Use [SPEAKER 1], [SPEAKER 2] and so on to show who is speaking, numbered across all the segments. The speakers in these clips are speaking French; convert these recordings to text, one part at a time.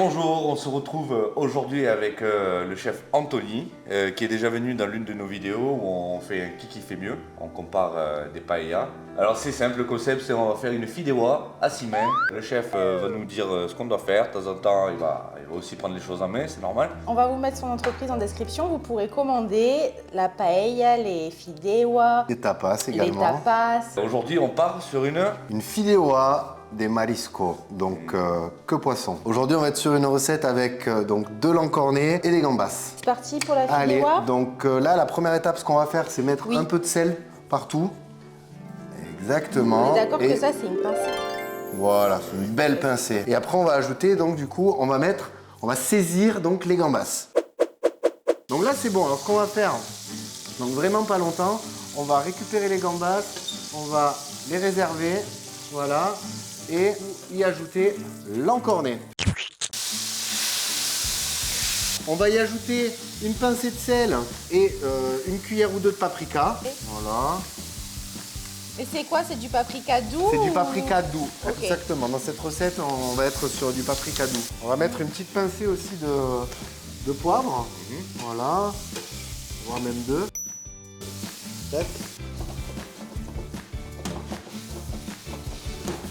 [SPEAKER 1] bonjour, on se retrouve aujourd'hui avec le chef Anthony qui est déjà venu dans l'une de nos vidéos où on fait un qui fait mieux, on compare des paellas. Alors c'est simple, le concept c'est on va faire une fideuà à 6 mains. Le chef va nous dire ce qu'on doit faire, de temps en temps il va aussi prendre les choses en main, c'est normal.
[SPEAKER 2] On va vous mettre son entreprise en description, vous pourrez commander la paella, les fideuà,
[SPEAKER 3] Des tapas
[SPEAKER 2] les
[SPEAKER 3] également.
[SPEAKER 2] tapas.
[SPEAKER 1] Aujourd'hui on part sur une
[SPEAKER 3] fideuà des mariscos, donc que poisson. Aujourd'hui, on va être sur une recette avec donc de l'encorné et des gambas.
[SPEAKER 2] C'est parti pour la
[SPEAKER 3] Allez,
[SPEAKER 2] fideuà.
[SPEAKER 3] donc là, la première étape, ce qu'on va faire, c'est mettre un peu de sel partout. Exactement.
[SPEAKER 2] On est d'accord
[SPEAKER 3] Et
[SPEAKER 2] que ça, c'est une pincée.
[SPEAKER 3] voilà, c'est une belle pincée. Et après, on va ajouter, donc du coup, on va saisir donc les gambas. Donc là, c'est bon. Alors, ce qu'on va faire, donc vraiment pas longtemps, on va récupérer les gambas, on va les réserver, voilà, et y ajouter l'encorné. On va y ajouter une pincée de sel et une cuillère ou deux de paprika. Voilà.
[SPEAKER 2] Et c'est quoi? C'est du paprika doux?
[SPEAKER 3] C'est du paprika doux,
[SPEAKER 2] Ok.
[SPEAKER 3] exactement. Dans cette recette, on va être sur du paprika doux. On va mettre une petite pincée aussi de poivre. Voilà, voire même deux. Tac.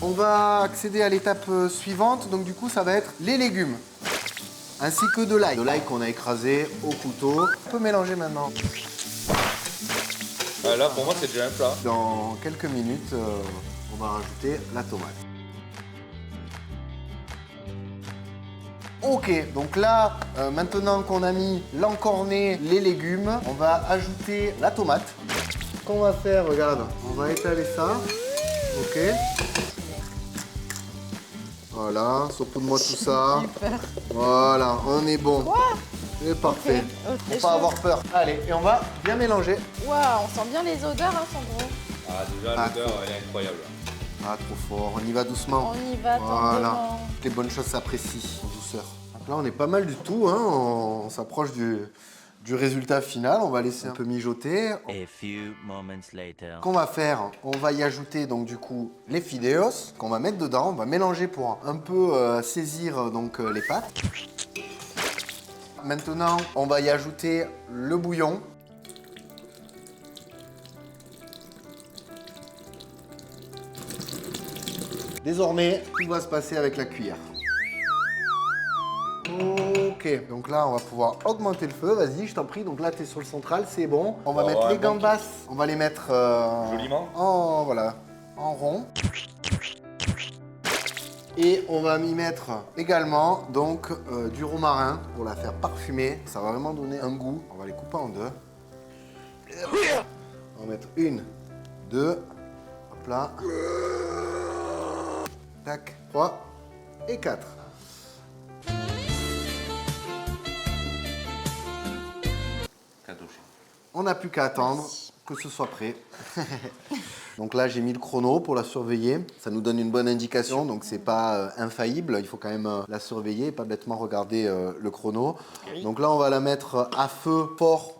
[SPEAKER 3] On va accéder à l'étape suivante, donc du coup ça va être les légumes, ainsi que de l'ail. De l'ail qu'on a écrasé au couteau. On peut mélanger maintenant.
[SPEAKER 1] Là pour moi c'est déjà un plat.
[SPEAKER 3] Dans quelques minutes, on va rajouter la tomate. Ok, donc là, maintenant qu'on a mis l'encorné, les légumes, on va ajouter la tomate. Ce qu'on va faire, regarde, on va étaler ça. Ok. Voilà, saupoudre-moi tout ça.
[SPEAKER 2] Super.
[SPEAKER 3] Voilà, on est bon. C'est parfait.
[SPEAKER 2] Ok,
[SPEAKER 3] Faut pas avoir peur. Allez, et on va bien mélanger.
[SPEAKER 2] Waouh, on sent bien les odeurs, hein, Sandro.
[SPEAKER 1] Ah déjà l'odeur elle est incroyable.
[SPEAKER 3] Ah, trop fort. On y va doucement.
[SPEAKER 2] On y va
[SPEAKER 3] Voilà.
[SPEAKER 2] tendrement.
[SPEAKER 3] Toutes les bonnes choses s'apprécient en douceur. Donc là, on est pas mal du tout. Hein. On s'approche du résultat final. On va laisser un peu mijoter.
[SPEAKER 4] A few moments later.
[SPEAKER 3] Ce qu'on va faire, on va y ajouter donc du coup les fideos qu'on va mettre dedans. On va mélanger pour un peu saisir donc les pâtes. Maintenant, on va y ajouter le bouillon. Désormais, tout va se passer avec la cuillère. Ok, donc là, on va pouvoir augmenter le feu. Vas-y, je t'en prie. Donc là, tu es sur le central, c'est bon. On va mettre les gambas. On va les mettre
[SPEAKER 1] Joliment.
[SPEAKER 3] en rond. Et on va y mettre également donc du romarin pour la faire parfumer. Ça va vraiment donner un goût. On va les couper en deux. On va mettre une, deux, hop là. Tac, 3 et 4. On n'a plus qu'à attendre que ce soit prêt. Donc là, j'ai mis le chrono pour la surveiller. Ça nous donne une bonne indication, donc c'est pas infaillible. Il faut quand même la surveiller et pas bêtement regarder le chrono. Donc là, on va la mettre à feu fort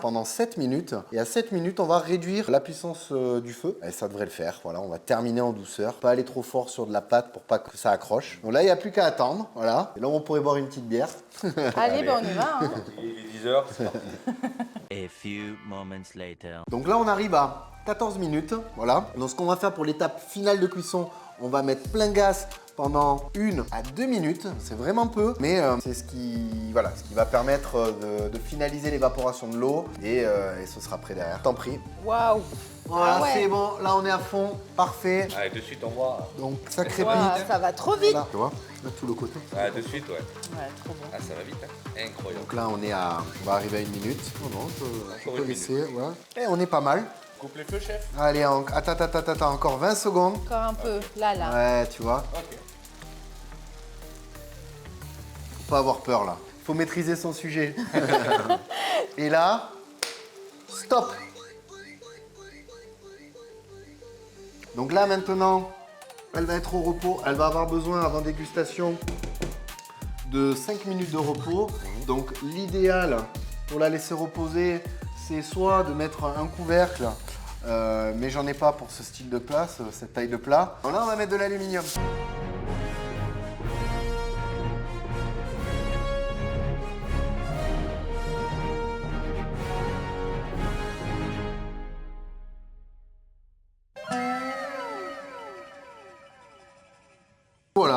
[SPEAKER 3] pendant 7 minutes. Et à 7 minutes, on va réduire la puissance du feu. Et ça devrait le faire. Voilà, on va terminer en douceur. Pas aller trop fort sur de la pâte pour pas que ça accroche. Donc là, il n'y a plus qu'à attendre. Voilà. Et là, on pourrait boire une petite bière.
[SPEAKER 2] Allez, ben on y va. Hein.
[SPEAKER 1] Il est 10h, c'est parti.
[SPEAKER 4] A few moments later.
[SPEAKER 3] Donc là, on arrive à 14 minutes, voilà. Donc ce qu'on va faire pour l'étape finale de cuisson, on va mettre plein gaz pendant 1 à 2 minutes. C'est vraiment peu, mais c'est ce qui va permettre de finaliser l'évaporation de l'eau et ce sera prêt derrière. T'en prie.
[SPEAKER 2] Waouh.
[SPEAKER 3] Voilà,
[SPEAKER 2] Ah ouais.
[SPEAKER 3] c'est bon. Là, on est à fond. Parfait.
[SPEAKER 1] Allez de suite on voit.
[SPEAKER 3] Donc ça crépite.
[SPEAKER 2] Waouh, ça va trop vite.
[SPEAKER 3] Voilà. Tu vois, là, tout le côté.
[SPEAKER 1] Ah de suite ouais.
[SPEAKER 2] Ouais, trop bon.
[SPEAKER 1] Ah ça va vite hein. Incroyable.
[SPEAKER 3] Donc là, on va arriver à 1 minute. Oh non, je
[SPEAKER 1] Encore
[SPEAKER 3] peux
[SPEAKER 1] une
[SPEAKER 3] laisser. Ouais. Et on est pas mal.
[SPEAKER 1] Coupe les feux chef.
[SPEAKER 3] Allez, attends, encore 20 secondes.
[SPEAKER 2] Encore un peu. Là.
[SPEAKER 3] Ouais, tu vois.
[SPEAKER 1] Ok.
[SPEAKER 3] Faut pas avoir peur là. Faut maîtriser son sujet. Et là, stop. Donc là maintenant, elle va être au repos. Elle va avoir besoin avant dégustation de 5 minutes de repos. Donc l'idéal pour la laisser reposer, c'est soit de mettre un couvercle, mais j'en ai pas pour ce style de plat, cette taille de plat. Alors là, on va mettre de l'aluminium.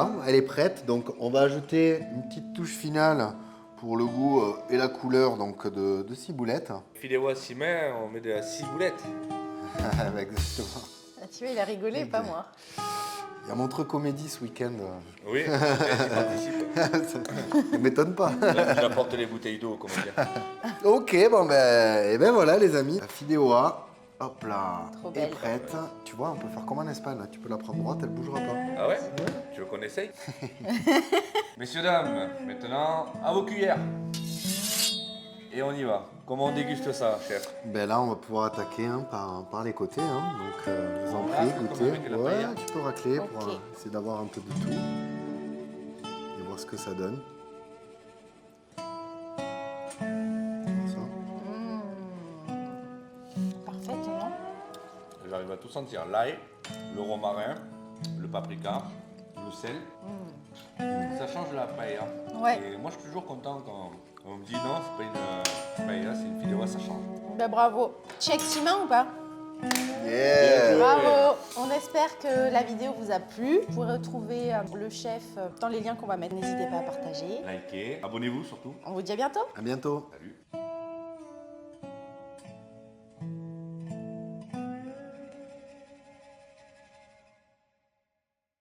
[SPEAKER 3] voilà, elle est prête. Donc on va ajouter une petite touche finale pour le goût et la couleur donc, de ciboulette.
[SPEAKER 1] Fideo à 6 mains, on met de la ciboulettes.
[SPEAKER 3] Exactement.
[SPEAKER 2] Ah, tu vois, il a rigolé, pas moi.
[SPEAKER 3] Il y a Montreux Comédie ce week-end.
[SPEAKER 1] Oui, j'y participe.
[SPEAKER 3] Ça ne m'étonne pas.
[SPEAKER 1] J'apporte les bouteilles d'eau, comment dire.
[SPEAKER 3] Ok, bon ben, et ben voilà les amis. La Fideuà, hop là,
[SPEAKER 2] Trop
[SPEAKER 3] est
[SPEAKER 2] belle.
[SPEAKER 3] prête. Tu vois, on peut faire comme en Espagne. Là. Tu peux la prendre droite, elle bougera pas.
[SPEAKER 1] Ah ouais? Tu veux qu'on essaye? Messieurs, dames, maintenant, à vos cuillères. Et on y va. Comment on déguste ça, chef?
[SPEAKER 3] Ben là, on va pouvoir attaquer hein, par les côtés. Hein. Donc, je vous en
[SPEAKER 1] On
[SPEAKER 3] prie,
[SPEAKER 1] racle comme
[SPEAKER 3] goûtez.
[SPEAKER 1] avec la
[SPEAKER 3] Ouais,
[SPEAKER 1] paella.
[SPEAKER 3] tu peux racler
[SPEAKER 2] Ok.
[SPEAKER 3] pour essayer d'avoir un peu de tout. Et voir ce que ça donne. Ça.
[SPEAKER 2] Parfaite, non?
[SPEAKER 1] J'arrive à tout sentir. L'ail, le romarin, le paprika, le sel. Ça change de la paella.
[SPEAKER 2] Ouais.
[SPEAKER 1] Et moi, je suis toujours content quand on me dit non, c'est pas une paella, c'est une Fideuà, ça change.
[SPEAKER 2] Ben bravo. Check Simain ou pas?
[SPEAKER 3] Yeah.
[SPEAKER 2] Bravo. On espère que la vidéo vous a plu. Vous pourrez retrouver le chef dans les liens qu'on va mettre. N'hésitez pas à partager.
[SPEAKER 1] Likez, abonnez-vous surtout.
[SPEAKER 2] On vous dit à bientôt.
[SPEAKER 3] À bientôt.
[SPEAKER 1] Salut.